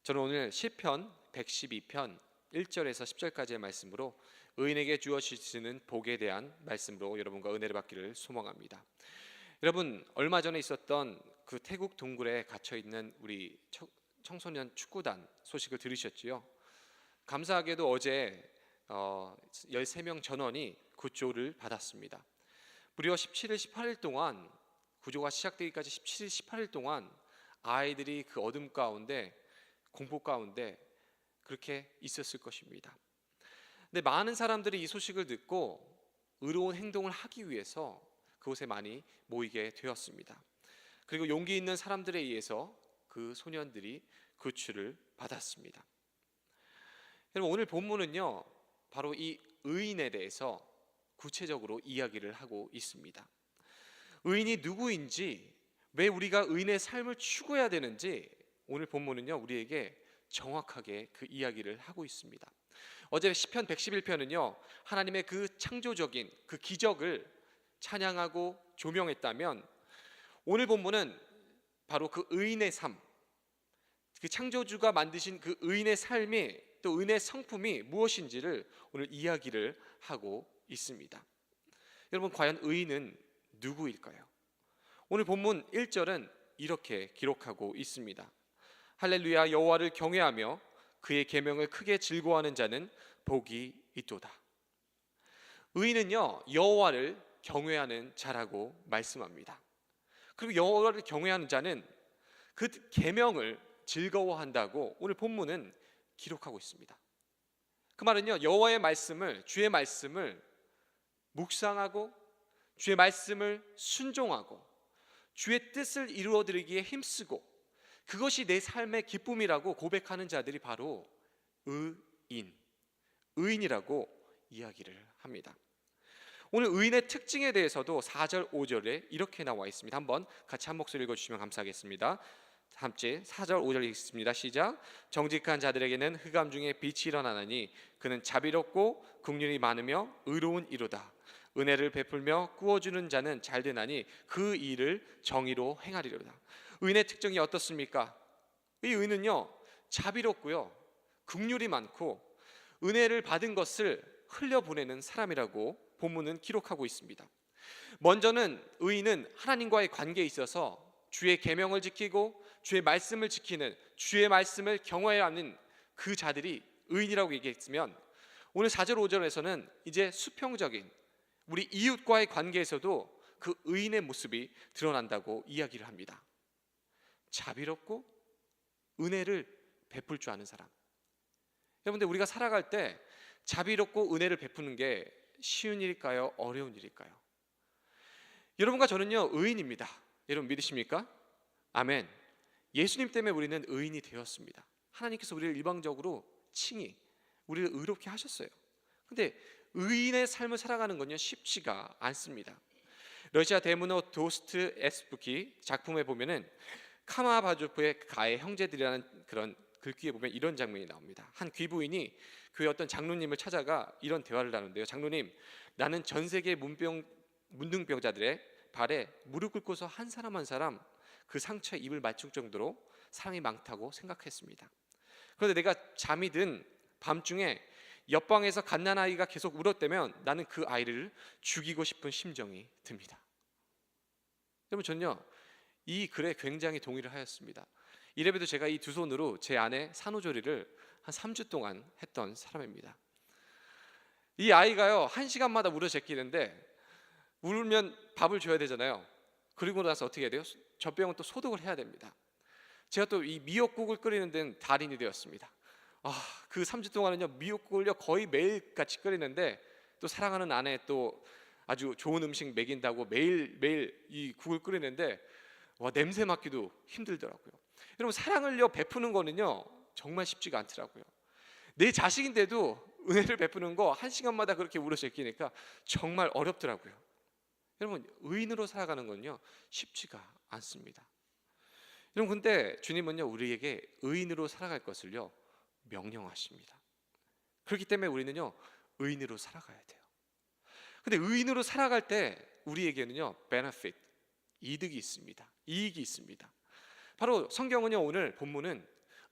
저는 오늘 시편 112편 1절에서 10절까지의 말씀으로 의인에게 주어지는 복에 대한 말씀으로 여러분과 은혜를 받기를 소망합니다. 여러분, 얼마 전에 있었던 그 태국 동굴에 갇혀 있는 우리 청소년 축구단 소식을 들으셨지요? 감사하게도 어제 13명 전원이 구조를 받았습니다. 무려 17일, 18일 동안, 구조가 시작되기까지 17일, 18일 동안 아이들이 그 어둠 가운데, 공포 가운데 그렇게 있었을 것입니다. 근데 많은 사람들이 이 소식을 듣고 의로운 행동을 하기 위해서 그곳에 많이 모이게 되었습니다. 그리고 용기 있는 사람들에 의해서 그 소년들이 구출을 받았습니다. 여러분, 오늘 본문은요, 바로 이 의인에 대해서 구체적으로 이야기를 하고 있습니다. 의인이 누구인지, 왜 우리가 의인의 삶을 추구해야 되는지 오늘 본문은요, 우리에게 정확하게 그 이야기를 하고 있습니다. 어제 시편 111편은요, 하나님의 그 창조적인 그 기적을 찬양하고 조명했다면, 오늘 본문은 바로 그 의인의 삶, 그 창조주가 만드신 그 의인의 삶이, 또 의인의 성품이 무엇인지를 오늘 이야기를 하고 있습니다. 여러분, 과연 의인은 누구일까요? 오늘 본문 1절은 이렇게 기록하고 있습니다. 할렐루야, 여호와를 경외하며 그의 계명을 크게 즐거워하는 자는 복이 있도다. 의인은요, 여호와를 경외하는 자라고 말씀합니다. 그리고 여호와를 경외하는 자는 그 계명을 즐거워한다고 오늘 본문은 기록하고 있습니다. 그 말은요, 여호와의 말씀을, 주의 말씀을 묵상하고 주의 말씀을 순종하고 주의 뜻을 이루어드리기에 힘쓰고 그것이 내 삶의 기쁨이라고 고백하는 자들이 바로 의인이라고 이야기를 합니다. 오늘 의인의 특징에 대해서도 4절, 5절에 이렇게 나와 있습니다. 한번 같이 한 목소리 읽어주시면 감사하겠습니다. 함께 4절, 5절 읽습니다. 시작. 정직한 자들에게는 흑암 중에 빛이 일어나나니 그는 자비롭고 긍휼이 많으며 의로운 이로다. 은혜를 베풀며 꾸어주는 자는 잘되나니 그 일을 정의로 행하리로다. 의인의 특징이 어떻습니까? 이 의인은요, 자비롭고요, 긍휼이 많고 은혜를 받은 것을 흘려보내는 사람이라고 본문은 기록하고 있습니다. 먼저는 의인은 하나님과의 관계에 있어서 주의 계명을 지키고 주의 말씀을 지키는, 주의 말씀을 경외하는 그 자들이 의인이라고 얘기했으면, 오늘 4절 5절에서는 이제 수평적인 우리 이웃과의 관계에서도 그 의인의 모습이 드러난다고 이야기를 합니다. 자비롭고 은혜를 베풀 줄 아는 사람. 여러분들, 우리가 살아갈 때 자비롭고 은혜를 베푸는 게 쉬운 일일까요? 어려운 일일까요? 여러분과 저는요, 의인입니다. 여러분 믿으십니까? 아멘. 예수님 때문에 우리는 의인이 되었습니다. 하나님께서 우리를 일방적으로 칭히 우리를 의롭게 하셨어요. 근데 의인의 삶을 살아가는 건요, 쉽지가 않습니다. 러시아 대문호 도스토옙스키 작품에 보면은 카마바조프의 가해 형제들이라는 그런 글귀에 보면 이런 장면이 나옵니다. 한 귀부인이 교회 어떤 장로님을 찾아가 이런 대화를 나누는데요. 장로님, 나는 전 세계 문둥병자들의 발에 무릎 꿇고서 한 사람 한 사람 그 상처에 입을 맞출 정도로 사랑이 많다고 생각했습니다. 그런데 내가 잠이 든 밤중에 옆방에서 갓난아이가 계속 울었다면 나는 그 아이를 죽이고 싶은 심정이 듭니다. 여러분, 저는요, 이 글에 굉장히 동의를 하였습니다. 이래봬도 제가 이 두 손으로 제 아내 산후조리를 한 3주 동안 했던 사람입니다. 이 아이가요, 1시간마다 울어 제끼는데 울면 밥을 줘야 되잖아요. 그리고 나서 어떻게 해야 돼요? 젖병은 또 소독을 해야 됩니다. 제가 또 이 미역국을 끓이는 데는 달인이 되었습니다. 그 3주 동안은요, 미역국을요 거의 매일 같이 끓이는데, 또 사랑하는 아내 또 아주 좋은 음식 먹인다고 매일 이 국을 끓이는데 냄새 맡기도 힘들더라고요. 여러분, 사랑을요 베푸는 거는요 정말 쉽지가 않더라고요. 내 자식인데도 은혜를 베푸는 거 1시간마다 그렇게 울어 제끼니까 정말 어렵더라고요. 여러분, 의인으로 살아가는 건요 쉽지가 않습니다. 여러분, 근데 주님은요 우리에게 의인으로 살아갈 것을요 명령하십니다. 그렇기 때문에 우리는요 의인으로 살아가야 돼요. 근데 의인으로 살아갈 때 우리에게는요 benefit, 이득이 있습니다. 이익이 있습니다. 바로 성경은요, 오늘 본문은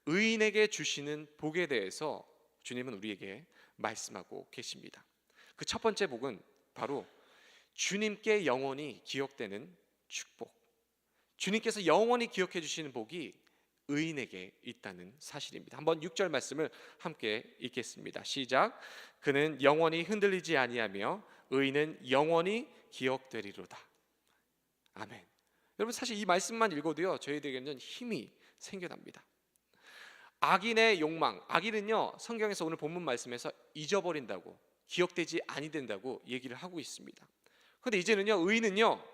의인에게 주시는 복에 대해서 주님은 우리에게 말씀하고 계십니다. 그 첫 번째 복은 바로 주님께 영원히 기억되는 축복. 주님께서 영원히 기억해 주시는 복이 의인에게 있다는 사실입니다. 한번 6절 말씀을 함께 읽겠습니다. 시작. 그는 영원히 흔들리지 아니하며 의인은 영원히 기억되리로다. 아멘. 여러분, 사실 이 말씀만 읽어도요, 저희들에게는 힘이 생겨납니다. 악인의 욕망, 악인은요, 성경에서 오늘 본문 말씀에서 잊어버린다고, 기억되지 아니된다고 얘기를 하고 있습니다. 그런데 이제는요, 의인은요,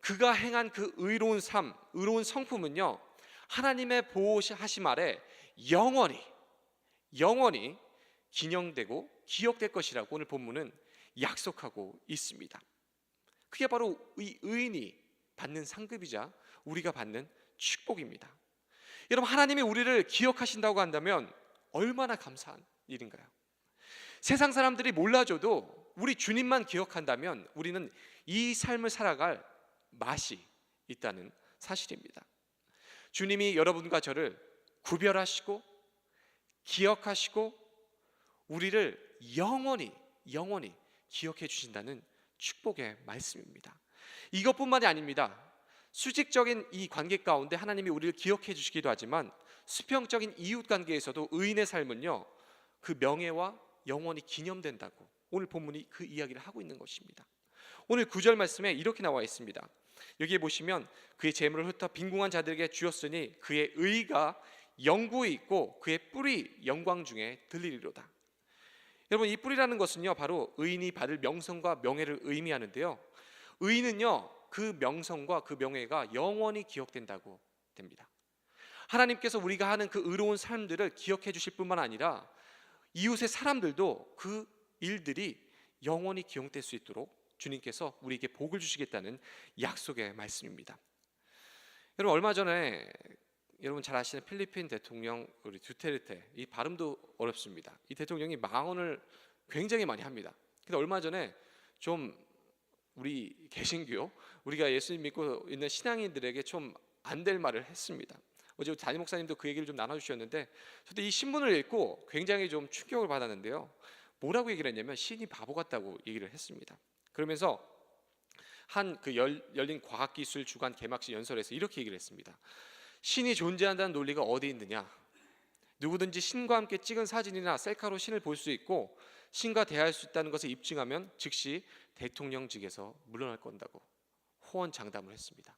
그가 행한 그 의로운 삶, 의로운 성품은요, 하나님의 보호하심 아래 영원히 기념되고 기억될 것이라고 오늘 본문은 약속하고 있습니다. 그게 바로 의인이 받는 상급이자 우리가 받는 축복입니다. 여러분, 하나님이 우리를 기억하신다고 한다면 얼마나 감사한 일인가요? 세상 사람들이 몰라줘도 우리 주님만 기억한다면 우리는 이 삶을 살아갈 맛이 있다는 사실입니다. 주님이 여러분과 저를 구별하시고 기억하시고 우리를 영원히 기억해 주신다는 축복의 말씀입니다. 이것뿐만이 아닙니다. 수직적인 이 관계 가운데 하나님이 우리를 기억해 주시기도 하지만 수평적인 이웃 관계에서도 의인의 삶은요, 그 명예와 영원히 기념된다고 오늘 본문이 그 이야기를 하고 있는 것입니다. 오늘 9절 말씀에 이렇게 나와 있습니다. 여기에 보시면 그의 재물을 흩어 빈궁한 자들에게 주었으니 그의 의가 영구에 있고 그의 뿔이 영광 중에 들리리로다. 여러분, 이 뿔이라는 것은요, 바로 의인이 받을 명성과 명예를 의미하는데요, 의인은요, 그 명성과 그 명예가 영원히 기억된다고 됩니다. 하나님께서 우리가 하는 그 의로운 삶들을 기억해 주실 뿐만 아니라 이웃의 사람들도 그 일들이 영원히 기억될 수 있도록 주님께서 우리에게 복을 주시겠다는 약속의 말씀입니다. 여러분, 얼마 전에 여러분 잘 아시는 필리핀 대통령 우리 두테르테, 이 발음도 어렵습니다. 이 대통령이 망언을 굉장히 많이 합니다. 근데 얼마 전에 좀 우리 개신교, 우리가 예수님 믿고 있는 신앙인들에게 좀 안 될 말을 했습니다. 어제 담임 목사님도 그 얘기를 좀 나눠주셨는데, 저도 이 신문을 읽고 굉장히 좀 충격을 받았는데요, 뭐라고 얘기를 했냐면 신이 바보 같다고 얘기를 했습니다. 그러면서 한 그 열린 과학기술 주간 개막식 연설에서 이렇게 얘기를 했습니다. 신이 존재한다는 논리가 어디 있느냐? 누구든지 신과 함께 찍은 사진이나 셀카로 신을 볼 수 있고 신과 대화할 수 있다는 것을 입증하면 즉시 대통령직에서 물러날 건다고 호언장담을 했습니다.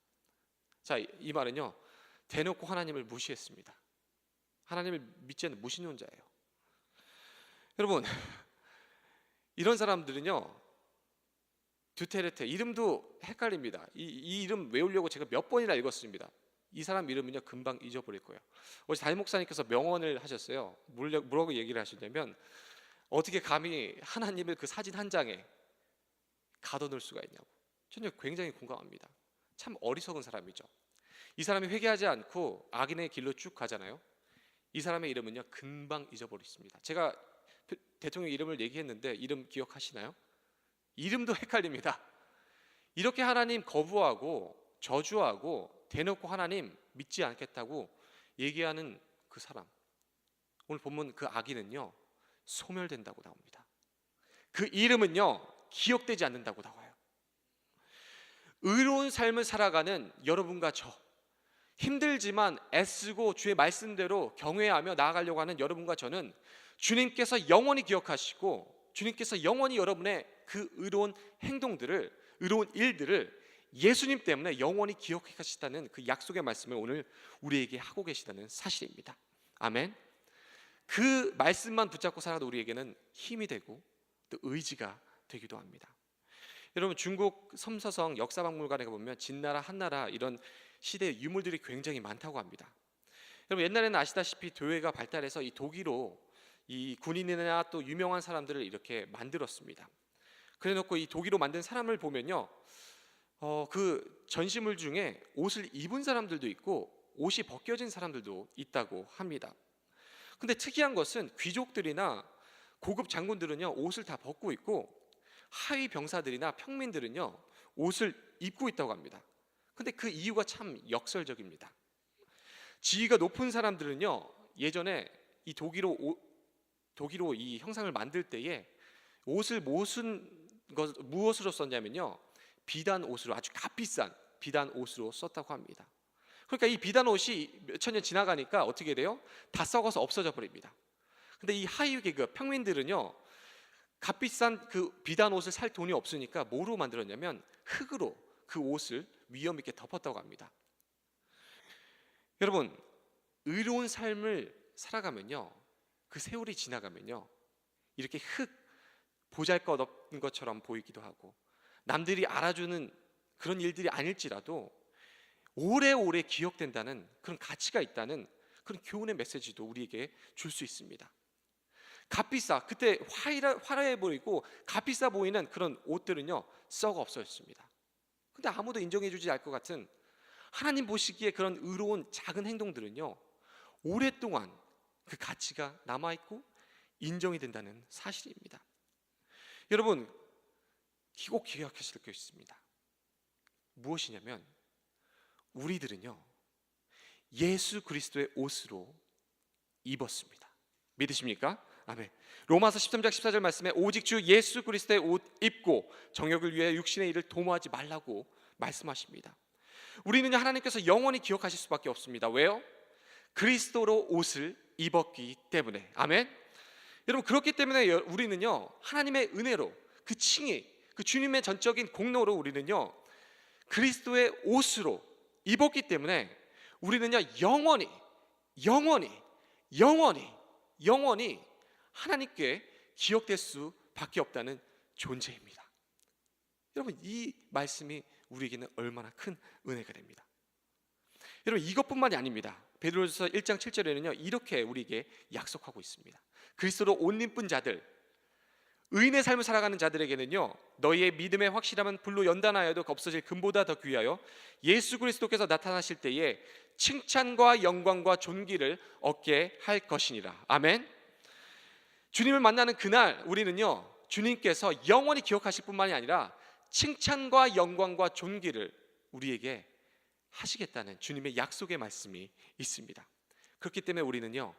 자, 이 말은요, 대놓고 하나님을 무시했습니다. 하나님을 믿지 않는 무신론자예요. 여러분, 이런 사람들은요, 두테르테 이름도 헷갈립니다. 이 이름 외우려고 제가 몇 번이나 읽었습니다. 이 사람 이름은요, 금방 잊어버릴 거예요. 어제 담임 목사님께서 명언을 하셨어요. 뭐라고 얘기를 하셨냐면, 어떻게 감히 하나님을 그 사진 한 장에 가둬놓을 수가 있냐고. 저는 굉장히 공감합니다. 참 어리석은 사람이죠. 이 사람이 회개하지 않고 악인의 길로 쭉 가잖아요. 이 사람의 이름은요, 금방 잊어버렸습니다. 제가 대통령 이름을 얘기했는데 이름 기억하시나요? 이름도 헷갈립니다. 이렇게 하나님 거부하고 저주하고 대놓고 하나님 믿지 않겠다고 얘기하는 그 사람, 오늘 본문 그 악인은요, 소멸된다고 나옵니다. 그 이름은요, 기억되지 않는다고 나와요. 의로운 삶을 살아가는 여러분과 저, 힘들지만 애쓰고 주의 말씀대로 경외하며 나아가려고 하는 여러분과 저는 주님께서 영원히 기억하시고 주님께서 영원히 여러분의 그 의로운 행동들을, 의로운 일들을 예수님 때문에 영원히 기억하시다는 그 약속의 말씀을 오늘 우리에게 하고 계시다는 사실입니다. 아멘. 그 말씀만 붙잡고 살아도 우리에게는 힘이 되고 또 의지가 되기도 합니다. 여러분, 중국 섬서성 역사박물관에 가보면 진나라, 한나라 이런 시대의 유물들이 굉장히 많다고 합니다. 여러분, 옛날에는 아시다시피 교회가 발달해서 이 도기로 이 군인이나 또 유명한 사람들을 이렇게 만들었습니다. 그래놓고 이 도기로 만든 사람을 보면요, 그 전시물 중에 옷을 입은 사람들도 있고 옷이 벗겨진 사람들도 있다고 합니다. 근데 특이한 것은 귀족들이나 고급 장군들은요, 옷을 다 벗고 있고 하위 병사들이나 평민들은요, 옷을 입고 있다고 합니다. 근데 그 이유가 참 역설적입니다. 지위가 높은 사람들은요, 예전에 이 독일어 이 형상을 만들 때에 옷을 무엇으로 썼냐면요, 비단 옷으로, 아주 값비싼 비단 옷으로 썼다고 합니다. 그러니까 이 비단 옷이 몇천 년 지나가니까 어떻게 돼요? 다 썩어서 없어져 버립니다. 근데 이 하위 계급 평민들은요, 값비싼 그 비단 옷을 살 돈이 없으니까 뭐로 만들었냐면 흙으로 그 옷을 위험 있게 덮었다고 합니다. 여러분, 의로운 삶을 살아가면요, 그 세월이 지나가면요, 이렇게 보잘것없는 것처럼 보이기도 하고 남들이 알아주는 그런 일들이 아닐지라도 오래오래 기억된다는 그런 가치가 있다는 그런 교훈의 메시지도 우리에게 줄 수 있습니다. 값비싸, 그때 화려해 보이고 값비싸 보이는 그런 옷들은요, 썩어 없어졌습니다. 근데 아무도 인정해주지 않을 것 같은 하나님 보시기에 그런 의로운 작은 행동들은요, 오랫동안 그 가치가 남아있고 인정이 된다는 사실입니다. 여러분, 꼭 기억하실 게 있습니다. 무엇이냐면 우리들은요, 예수 그리스도의 옷으로 입었습니다. 믿으십니까? 아멘. 로마서 13장 14절 말씀에 오직 주 예수 그리스도의 옷 입고 정욕을 위해 육신의 일을 도모하지 말라고 말씀하십니다. 우리는요, 하나님께서 영원히 기억하실 수밖에 없습니다. 왜요? 그리스도로 옷을 입었기 때문에. 아멘. 여러분, 그렇기 때문에 우리는요, 하나님의 은혜로, 그 칭의, 그 주님의 전적인 공로로 우리는요, 그리스도의 옷으로 입었기 때문에 우리는요, 영원히 하나님께 기억될 수밖에 없다는 존재입니다. 여러분, 이 말씀이 우리에게는 얼마나 큰 은혜가 됩니다. 여러분, 이것뿐만이 아닙니다. 베드로전서 1장 7절에는요, 이렇게 우리에게 약속하고 있습니다. 그리스도로 옷 입은 자들, 의인의 삶을 살아가는 자들에게는요, 너희의 믿음의 확실함은 불로 연단하여도 없어질 금보다 더 귀하여 예수 그리스도께서 나타나실 때에 칭찬과 영광과 존귀를 얻게 할 것이니라. 아멘. 주님을 만나는 그날 우리는요, 주님께서 영원히 기억하실 뿐만이 아니라 칭찬과 영광과 존귀를 우리에게 하시겠다는 주님의 약속의 말씀이 있습니다. 그렇기 때문에 우리는요,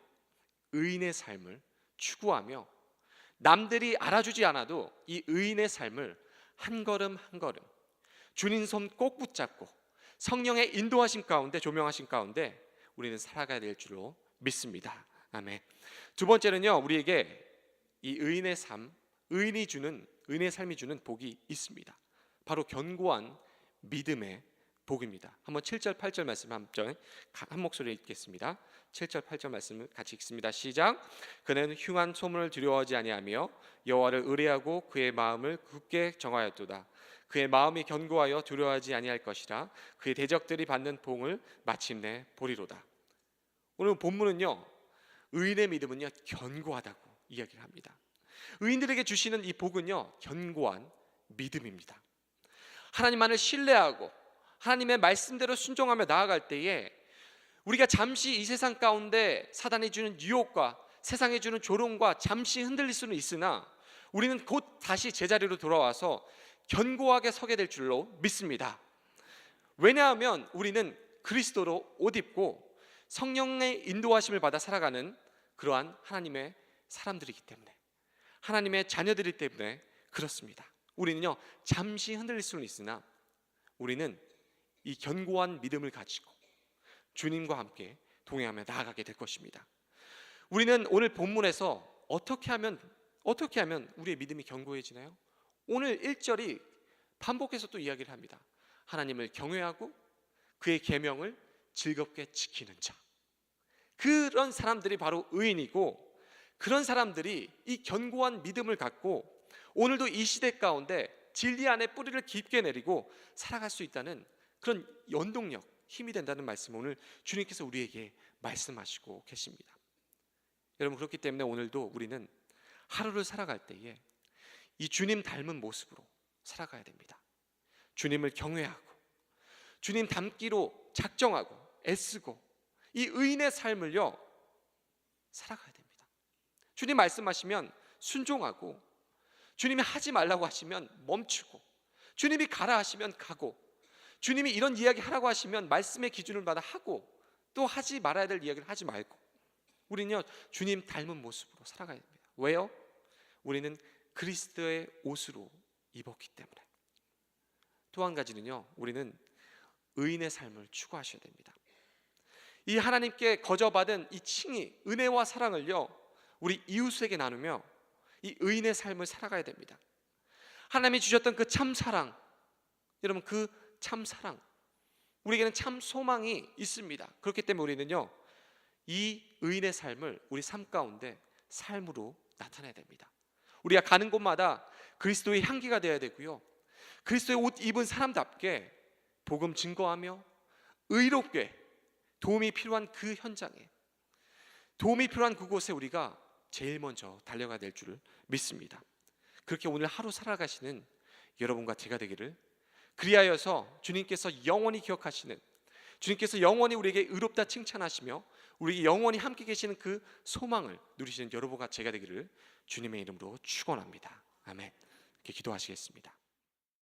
의인의 삶을 추구하며 남들이 알아주지 않아도 이 의인의 삶을 한 걸음 한 걸음 주님 손 꼭 붙잡고 성령의 인도하심 가운데, 조명하심 가운데 우리는 살아가야 될 줄로 믿습니다. 아멘. 두 번째는요, 우리에게 이 의인의 삶이 주는 복이 있습니다. 바로 견고한 믿음의 복입니다. 한번 7절 8절 말씀 한 목소리 읽겠습니다. 7절 8절 말씀을 같이 읽습니다. 시작. 그는 흉한 소문을 두려워하지 아니하며 여호와를 의뢰하고 그의 마음을 굳게 정하였도다. 그의 마음이 견고하여 두려워하지 아니할 것이라. 그의 대적들이 받는 복을 마침내 보리로다. 오늘 본문은요, 의인의 믿음은요, 견고하다고 이야기를 합니다. 의인들에게 주시는 이 복은요, 견고한 믿음입니다. 하나님만을 신뢰하고 하나님의 말씀대로 순종하며 나아갈 때에 우리가 잠시 이 세상 가운데 사단이 주는 유혹과 세상이 주는 조롱과 잠시 흔들릴 수는 있으나 우리는 곧 다시 제자리로 돌아와서 견고하게 서게 될 줄로 믿습니다. 왜냐하면 우리는 그리스도로 옷 입고 성령의 인도하심을 받아 살아가는 그러한 하나님의 사람들이기 때문에, 하나님의 자녀들이기 때문에 그렇습니다. 우리는요, 잠시 흔들릴 수는 있으나 우리는 이 견고한 믿음을 가지고 주님과 함께 동행하며 나아가게 될 것입니다. 우리는 오늘 본문에서 어떻게 하면 우리의 믿음이 견고해지나요? 오늘 1절이 반복해서 또 이야기를 합니다. 하나님을 경외하고 그의 계명을 즐겁게 지키는 자. 그런 사람들이 바로 의인이고, 그런 사람들이 이 견고한 믿음을 갖고 오늘도 이 시대 가운데 진리 안에 뿌리를 깊게 내리고 살아갈 수 있다는 그런 원동력, 힘이 된다는 말씀을 오늘 주님께서 우리에게 말씀하시고 계십니다. 여러분, 그렇기 때문에 오늘도 우리는 하루를 살아갈 때에 이 주님 닮은 모습으로 살아가야 됩니다. 주님을 경외하고 주님 닮기로 작정하고 애쓰고 이 의인의 삶을요, 살아가야 됩니다. 주님 말씀하시면 순종하고, 주님이 하지 말라고 하시면 멈추고, 주님이 가라 하시면 가고, 주님이 이런 이야기 하라고 하시면 말씀의 기준을 받아 하고, 또 하지 말아야 될 이야기를 하지 말고, 우리는요 주님 닮은 모습으로 살아가야 됩니다. 왜요? 우리는 그리스도의 옷으로 입었기 때문에. 또 한 가지는요, 우리는 의인의 삶을 추구하셔야 됩니다. 이 하나님께 거저받은 이 칭의, 은혜와 사랑을요 우리 이웃에게 나누며 이 의인의 삶을 살아가야 됩니다. 하나님이 주셨던 그 참사랑, 여러분 그 참사랑, 우리에게는 참 소망이 있습니다. 그렇기 때문에 우리는요 이 의인의 삶을 우리 삶 가운데 삶으로 나타내야 됩니다. 우리가 가는 곳마다 그리스도의 향기가 되어야 되고요, 그리스도의 옷 입은 사람답게 복음 증거하며 의롭게 도움이 필요한 그 현장에, 도움이 필요한 그곳에 우리가 제일 먼저 달려가야 될 줄을 믿습니다. 그렇게 오늘 하루 살아가시는 여러분과 제가 되기를, 그리하여서 주님께서 영원히 기억하시는, 주님께서 영원히 우리에게 의롭다 칭찬하시며 우리에게 영원히 함께 계시는 그 소망을 누리시는 여러분과 제가 되기를 주님의 이름으로 축원합니다. 아멘. 이렇게 기도하시겠습니다.